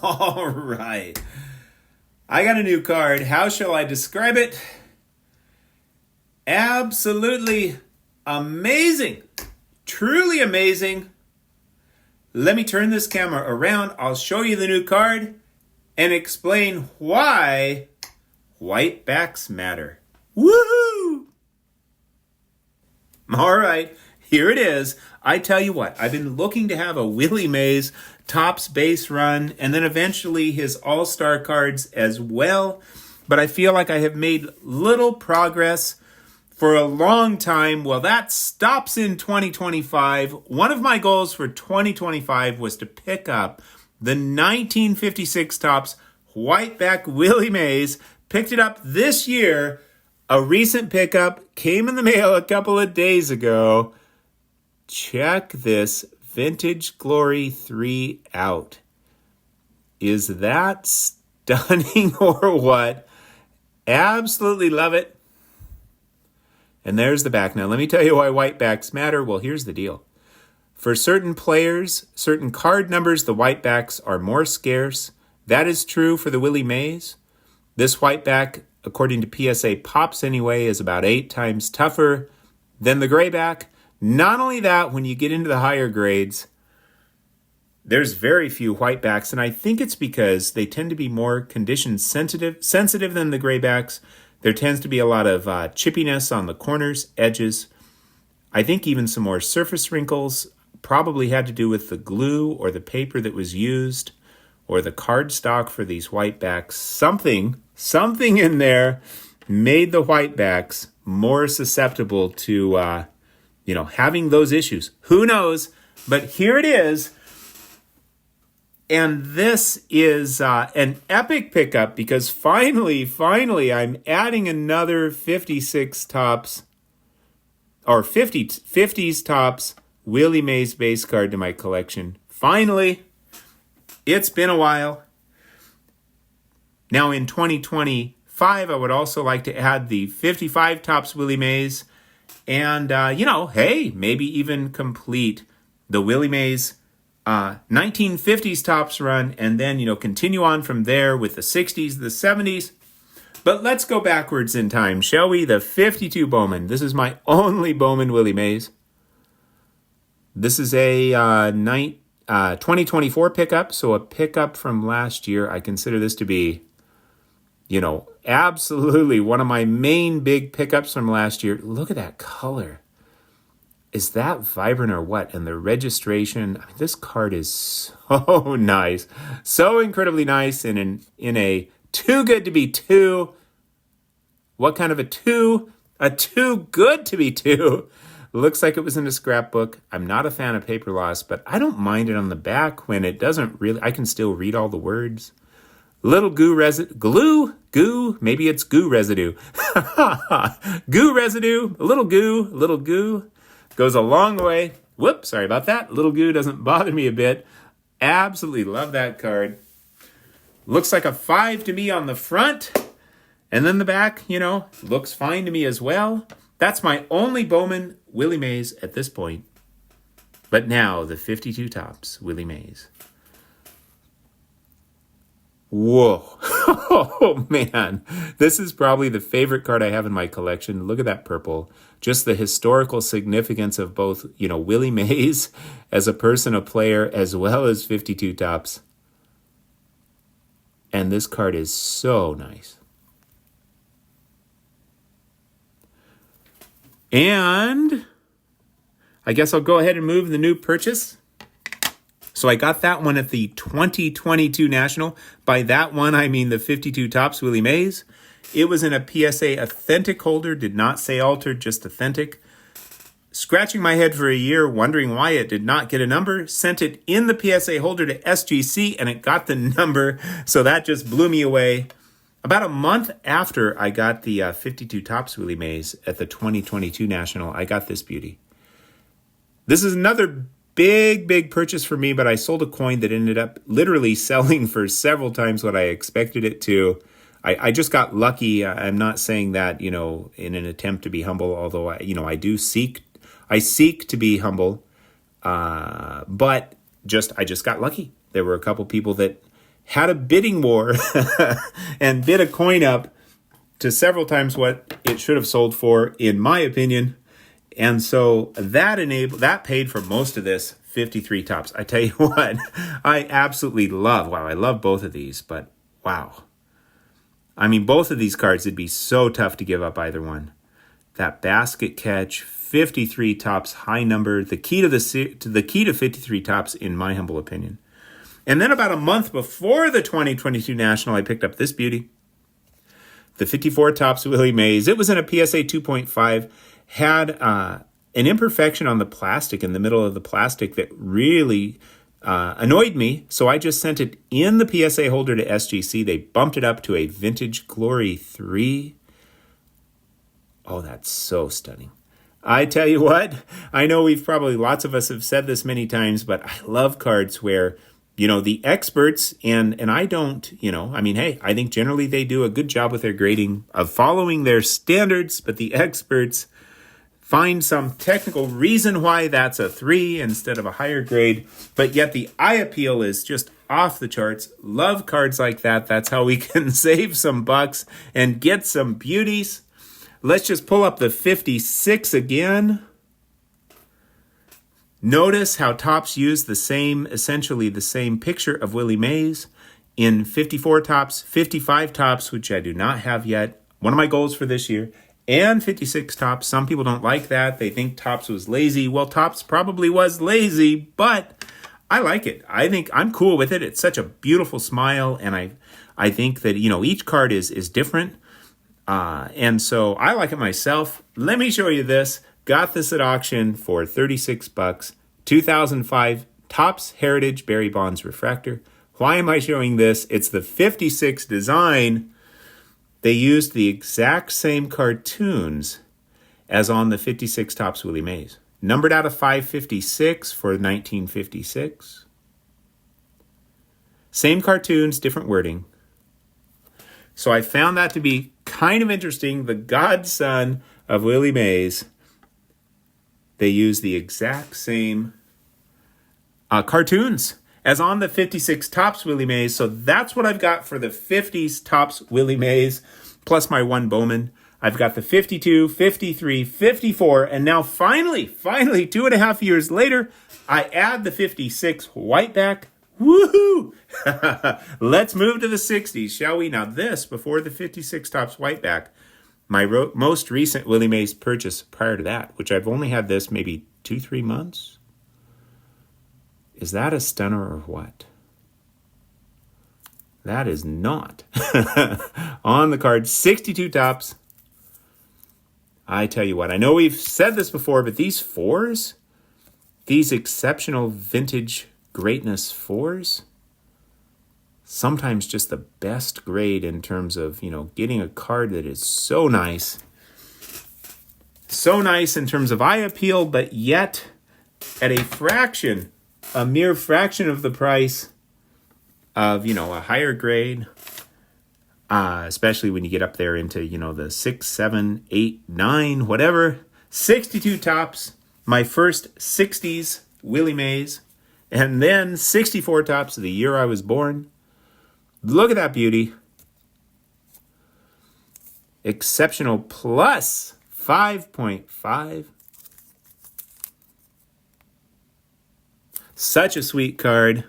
All right. I got a new card. How shall I describe it? Absolutely amazing. Truly amazing. Let me turn this camera around. I'll show you the new card and explain why white backs matter. Woohoo! All right, here it is. I tell you what, I've been looking to have a Willie Mays Topps base run and then eventually his all-star cards as well. But I feel like I have made little progress for a long time. Well, that stops in 2025. One of my goals for 2025 was to pick up the 1956 Topps Whiteback Willie Mays. Picked it up this year. A recent pickup came in the mail a couple of days ago. Check this Vintage Glory 3 out. Is that stunning or what? Absolutely love it. And there's the back. Now, let me tell you why whitebacks matter. Well, here's the deal. For certain players, certain card numbers, the whitebacks are more scarce. That is true for the Willie Mays. This whiteback, according to PSA Pops anyway, is about 8 times tougher than the grayback. Not only that, when you get into the higher grades, there's very few whitebacks, and I think it's because they tend to be more condition sensitive than the graybacks. There tends to be a lot of chippiness on the corners, edges. I think even some more surface wrinkles probably had to do with the glue or the paper that was used or the cardstock for these whitebacks. Something in there made the whitebacks more susceptible to, having those issues. Who knows? But here it is. And this is an epic pickup because finally, I'm adding another 56 Topps or 50s Topps Willie Mays base card to my collection. Finally, it's been a while. Now in 2025, I would also like to add the 55 Topps Willie Mays and, maybe even complete the Willie Mays 1950s Topps run, and then, continue on from there with the 60s, the 70s. But let's go backwards in time, shall we? The 52 Bowman. This is my only Bowman Willie Mays. This is a 2024 pickup, so a pickup from last year. I consider this to be, absolutely one of my main big pickups from last year. Look at that color. Is that vibrant or what? And the registration, this card is so nice. So incredibly nice and in a too good to be two. What kind of a two? A too good to be two. Looks like it was in a scrapbook. I'm not a fan of paper loss, but I don't mind it on the back when it doesn't really, I can still read all the words. Little goo maybe it's goo residue. Goo residue, a little goo. Goes a long way. Whoops, sorry about that. Little goo doesn't bother me a bit. Absolutely love that card. Looks like a 5 to me on the front. And then the back, looks fine to me as well. That's my only Bowman Willie Mays at this point. But now, the 52 Topps Willie Mays. Whoa. Oh, man. This is probably the favorite card I have in my collection. Look at that purple. Just the historical significance of both, Willie Mays as a person, a player, as well as 52 Topps. And this card is so nice. And I guess I'll go ahead and move the new purchase. So I got that one at the 2022 National. By that one, I mean the 52 Topps Willie Mays. It was in a PSA Authentic holder, did not say altered, just authentic. Scratching my head for a year, wondering why it did not get a number. Sent it in the PSA holder to SGC, and it got the number. So that just blew me away. About a month after I got the 52 Topps Willie Mays at the 2022 National, I got this beauty. This is another big purchase for me, but I sold a coin that ended up literally selling for several times what I expected it to. I just got lucky. I'm not saying that, in an attempt to be humble, although I seek to be humble. But I just got lucky. There were a couple people that had a bidding war and bid a coin up to several times what it should have sold for, in my opinion. And so that paid for most of this 53 Tops. I tell you what, I absolutely love. Wow, I love both of these, but wow. I mean, both of these cards, it'd be so tough to give up either one. That basket catch, 53 Tops, high number, the key to 53 Tops, in my humble opinion. And then about a month before the 2022 National, I picked up this beauty, the 54 Tops Willie Mays. It was in a PSA 2.5, had an imperfection on the plastic, in the middle of the plastic, that really annoyed me. So I just sent it in the PSA holder to SGC. They bumped it up to a Vintage Glory 3. Oh, that's so stunning. I tell you what, I know lots of us have said this many times, but I love cards where, the experts, and I don't, hey, I think generally they do a good job with their grading of following their standards, but the experts find some technical reason why that's a 3 instead of a higher grade, but yet the eye appeal is just off the charts. Love cards like that. That's how we can save some bucks and get some beauties. Let's just pull up the 56 again. Notice how Topps used essentially the same picture of Willie Mays in 54 Topps, 55 Topps, which I do not have yet. One of my goals for this year. And 56 Topps. Some people don't like that. They think Topps was lazy. Well, Topps probably was lazy, but I like it. I think I'm cool with it. It's such a beautiful smile, and I think that, each card is different. And so I like it myself. Let me show you this. Got this at auction for $36. 2005 Topps Heritage Barry Bonds Refractor. Why am I showing this? It's the 56 design. They used the exact same cartoons as on the 56 Topps Willie Mays. Numbered out of 556 for 1956. Same cartoons, different wording. So I found that to be kind of interesting. The godson of Willie Mays, they use the exact same cartoons as on the 56 Topps Willie Mays. So that's what I've got for the 50s Topps Willie Mays, plus my one Bowman. I've got the 52, 53, 54, and now finally, 2.5 years later, I add the 56 Whiteback. Woohoo! Let's move to the 60s, shall we? Now this, before the 56 Topps Whiteback, my most recent Willie Mays purchase prior to that, which I've only had this maybe 2-3 months. Is that a stunner or what? That is not. On the card, 62 Topps. I tell you what, I know we've said this before, but these 4s, these exceptional vintage greatness 4s, sometimes just the best grade in terms of, getting a card that is so nice. So nice in terms of eye appeal, but yet at a mere fraction of the price of, a higher grade, especially when you get up there into, the 6, 7, 8, 9, whatever. 62 Topps, my first 60s Willie Mays, and then 64 Topps the year I was born. Look at that beauty. Exceptional plus 5.5. Such a sweet card.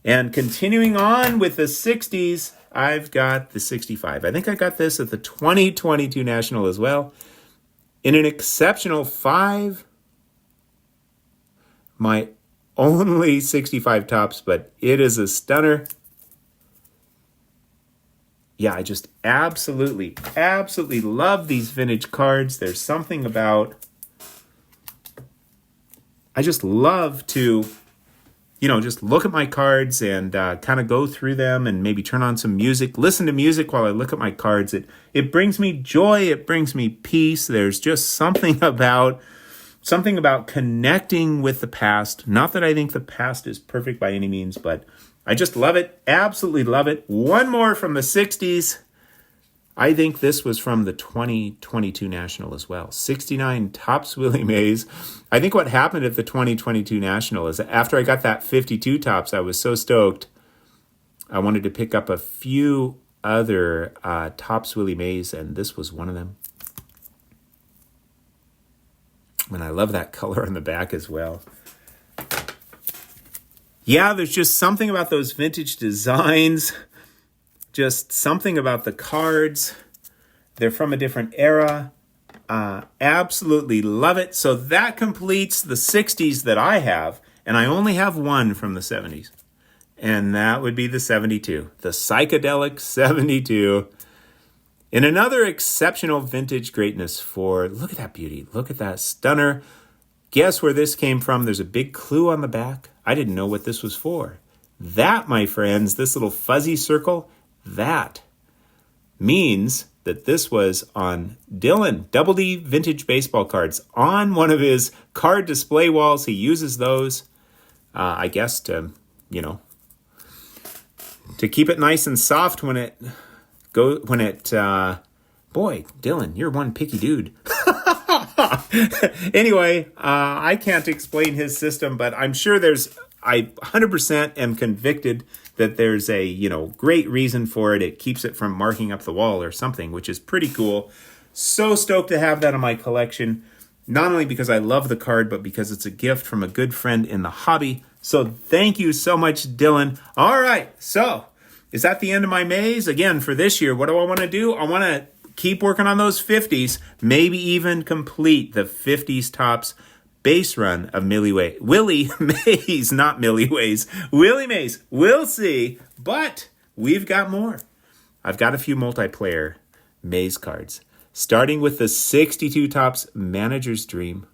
And continuing on with the 60s, I've got the 65. I think I got this at the 2022 National as well. In an exceptional 5. My only 65 Topps, but it is a stunner. Yeah, I just absolutely love these vintage cards. There's something about, I just love to, just look at my cards and kind of go through them and maybe turn on some music, listen to music while I look at my cards. It brings me joy. It brings me peace. There's just something about connecting with the past. Not that I think the past is perfect by any means, but I just love it. Absolutely love it. One more from the 60s. I think this was from the 2022 National as well. 69 Topps Willie Mays. I think what happened at the 2022 National is after I got that 52 Topps, I was so stoked. I wanted to pick up a few other Topps Willie Mays, and this was one of them. And I love that color on the back as well. Yeah, there's just something about those vintage designs. Just something about the cards. They're from a different era. Absolutely love it. So that completes the 60s that I have. And I only have one from the 70s. And that would be the 72. The psychedelic 72. In another exceptional vintage greatness for, look at that beauty. Look at that stunner. Guess where this came from? There's a big clue on the back. I didn't know what this was for. That, my friends, this little fuzzy circle, that means that this was on Dylan, Double D vintage baseball cards. On one of his card display walls, he uses those, I guess, to, to keep it nice and soft when it boy, Dylan, you're one picky dude. Anyway, I can't explain his system, but I'm sure I 100% am convicted that there's a, great reason for it. It keeps it from marking up the wall or something, which is pretty cool. So stoked to have that in my collection, not only because I love the card, but because it's a gift from a good friend in the hobby. So thank you so much, Dylan. All right, so is that the end of my maze? Again, for this year, what do I want to do? I want to keep working on those 50s, maybe even complete the 50s Topps base run of Willie Mays, not Millie Ways. Willie Mays. We'll see, but we've got more. I've got a few multiplayer Mays cards, starting with the 62 Topps Manager's Dream.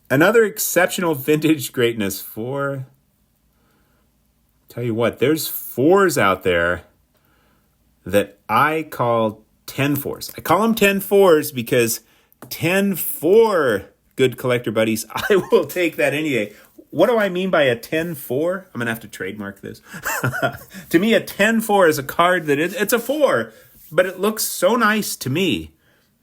Another exceptional vintage greatness for, tell you what, there's 4s out there that I call 10-4s. I call them 10-4s because 10-4, good collector buddies, I will take that any day. What do I mean by a 10-4? I'm going to have to trademark this. To me, a 10-4 is a card that it's a 4, but it looks so nice to me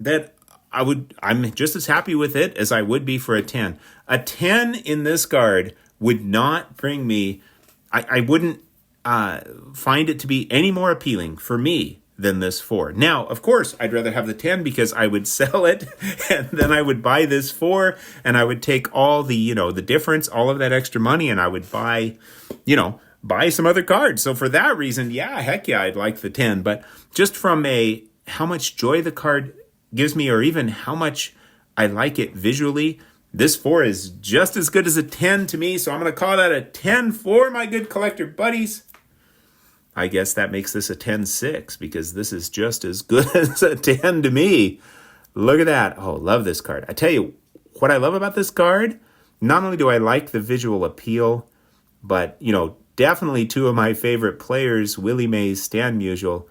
that I'm just as happy with it as I would be for a 10. A 10 in this card would not bring me, I wouldn't find it to be any more appealing for me than this 4. Now, of course, I'd rather have the 10 because I would sell it and then I would buy this 4 and I would take all the, the difference, all of that extra money, and I would buy some other cards. So for that reason, heck yeah, I'd like the 10. But just from how much joy the card gives me, or even how much I like it visually, this 4 is just as good as a 10 to me. So I'm going to call that a 10-4, my good collector buddies. I guess that makes this a 10-6 because this is just as good as a 10 to me. Look at that. Oh, love this card. I tell you what I love about this card. Not only do I like the visual appeal, but, definitely 2 of my favorite players, Willie Mays, Stan Musial,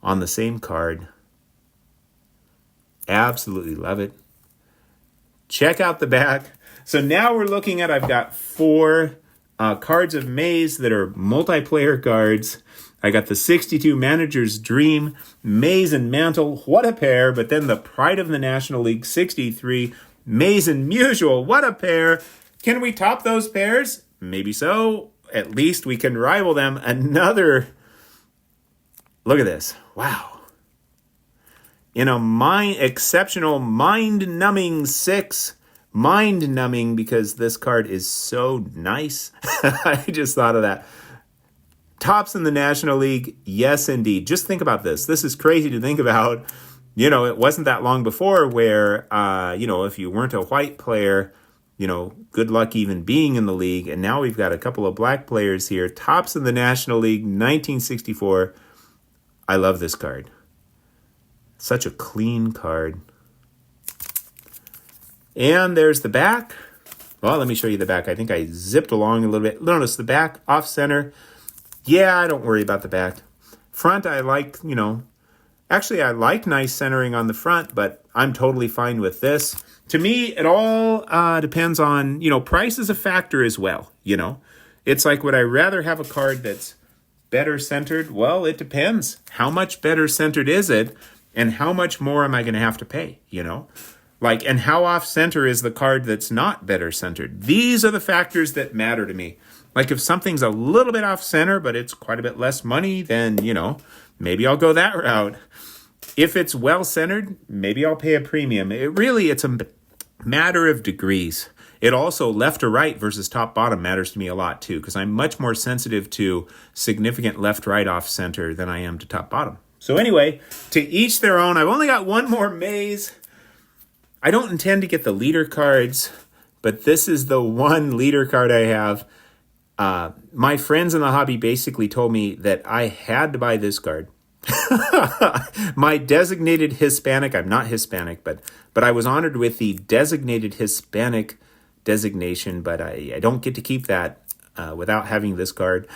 on the same card. Absolutely love it. Check out the back. So now we're looking at, I've got 4 cards of Mays that are multiplayer cards. I got the 62 Manager's Dream, Mays and Mantle, what a pair. But then the Pride of the National League 63, Mays and Musial, what a pair. Can we top those pairs? Maybe so. At least we can rival them. Another, look at this. Wow. In a exceptional mind-numbing 6. Mind-numbing because this card is so nice. I just thought of that. Topps in the National League, yes, indeed. Just think about this. This is crazy to think about. It wasn't that long before where, if you weren't a white player, good luck even being in the league. And now we've got a couple of black players here. Topps in the National League, 1964. I love this card. Such a clean card. And there's the back. Well, let me show you the back. I think I zipped along a little bit. Notice the back, off center. Yeah, I don't worry about the back. Front, I like, actually I like nice centering on the front, but I'm totally fine with this. To me, it all depends on, price is a factor as well, It's like, would I rather have a card that's better centered? Well, it depends. How much better centered is it? And how much more am I going to have to pay, and how off center is the card that's not better centered? These are the factors that matter to me. Like if something's a little bit off center, but it's quite a bit less money, then, maybe I'll go that route. If it's well centered, maybe I'll pay a premium. It's a matter of degrees. It also, left or right versus top bottom matters to me a lot too, because I'm much more sensitive to significant left right off center than I am to top bottom. So anyway, to each their own. I've only got one more maze. I don't intend to get the leader cards, but this is the one leader card I have. My friends in the hobby basically told me that I had to buy this card. My designated Hispanic, I'm not Hispanic, but I was honored with the designated Hispanic designation, but I don't get to keep that without having this card.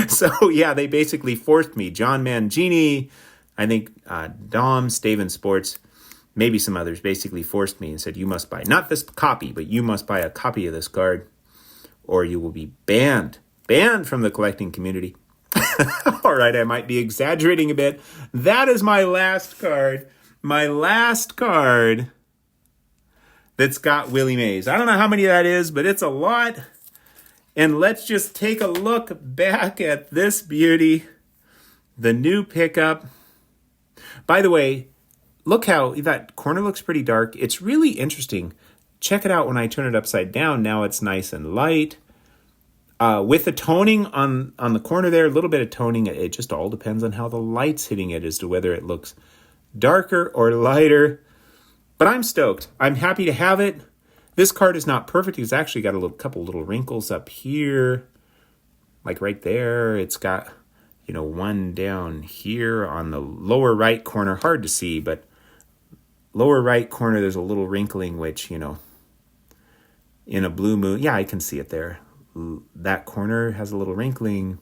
So yeah, they basically forced me. John Mangini, I think Dom, Staven Sports, maybe some others basically forced me and said, you must buy, not this copy, but you must buy a copy of this card or you will be banned from the collecting community. All right, I might be exaggerating a bit. That is my last card. My last card that's got Willie Mays. I don't know how many that is, but it's a lot. And let's just take a look back at this beauty. The new pickup. By the way, look how that corner looks pretty dark. It's really interesting. Check it out when I turn it upside down. Now it's nice and light. With the toning on the corner there, a little bit of toning. It just all depends on how the light's hitting it as to whether it looks darker or lighter. But I'm stoked. I'm happy to have it. This card is not perfect. It's actually got a couple little wrinkles up here. Like right there. It's got, one down here on the lower right corner. Hard to see, but lower right corner, there's a little wrinkling, which, in a blue moon. Yeah, I can see it there. That corner has a little wrinkling.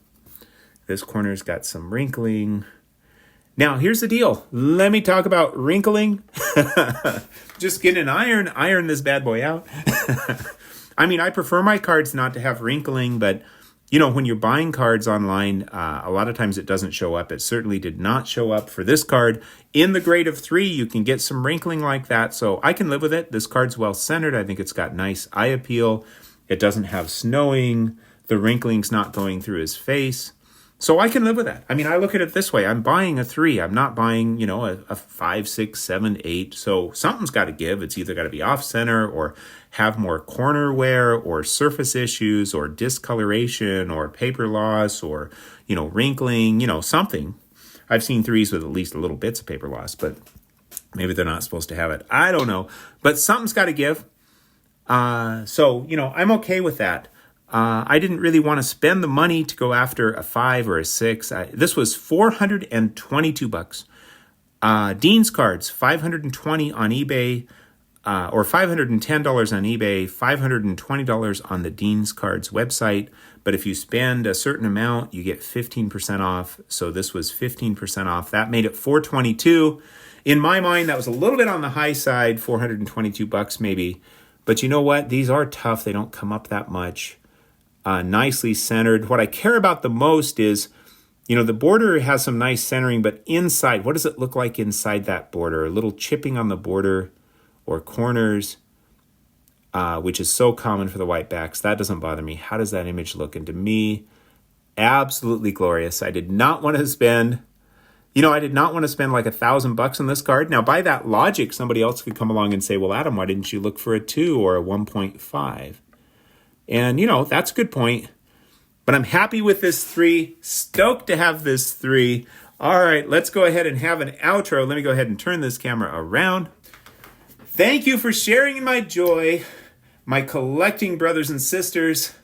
This corner's got some wrinkling. Now, here's the deal. Let me talk about wrinkling. Just get an iron this bad boy out. I mean, I prefer my cards not to have wrinkling, but, when you're buying cards online, a lot of times it doesn't show up. It certainly did not show up for this card. In the grade of 3, you can get some wrinkling like that, so I can live with it. This card's well-centered. I think it's got nice eye appeal. It doesn't have snowing. The wrinkling's not going through his face. So I can live with that. I mean, I look at it this way. I'm buying a 3. I'm not buying, a 5, 6, 7, 8. So something's got to give. It's either got to be off-center or have more corner wear or surface issues or discoloration or paper loss or, wrinkling, something. I've seen 3s with at least a little bits of paper loss, but maybe they're not supposed to have it. I don't know. But something's got to give. So, I'm okay with that. I didn't really want to spend the money to go after a 5 or a 6. This was $422. Dean's cards, $520 on eBay, or $510 on eBay, $520 on the Dean's cards website. But if you spend a certain amount, you get 15% off. So this was 15% off. That made it $422. In my mind, that was a little bit on the high side, $422 maybe. But you know what? These are tough. They don't come up that much. Nicely centered. What I care about the most is, the border has some nice centering, but inside, what does it look like inside that border? A little chipping on the border or corners, which is so common for the white backs. That doesn't bother me. How does that image look? And to me, absolutely glorious. I did not want to spend... I did not want to spend like $1,000 on this card. Now, by that logic, somebody else could come along and say, well, Adam, why didn't you look for a 2 or a 1.5? And, that's a good point. But I'm happy with this 3. Stoked to have this 3. All right, let's go ahead and have an outro. Let me go ahead and turn this camera around. Thank you for sharing in my joy, my collecting brothers and sisters.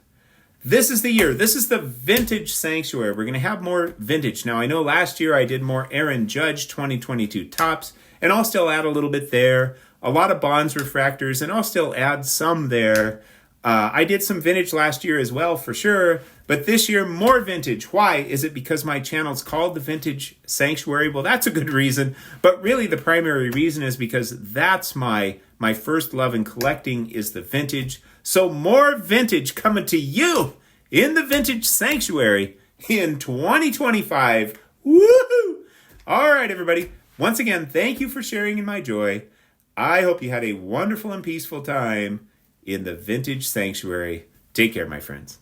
This is the year. This is the vintage sanctuary. We're going to have more vintage. Now, I know last year I did more Aaron Judge 2022 tops, and I'll still add a little bit there. A lot of Bonds refractors, and I'll still add some there. I did some vintage last year as well, for sure. But this year, more vintage. Why? Is it because my channel's called the Vintage Sanctuary? Well, that's a good reason. But really, the primary reason is because that's my first love in collecting is the vintage. So more vintage coming to you in the Vintage Sanctuary in 2025. Woohoo! All right, everybody. Once again, thank you for sharing in my joy. I hope you had a wonderful and peaceful time in the Vintage Sanctuary. Take care, my friends.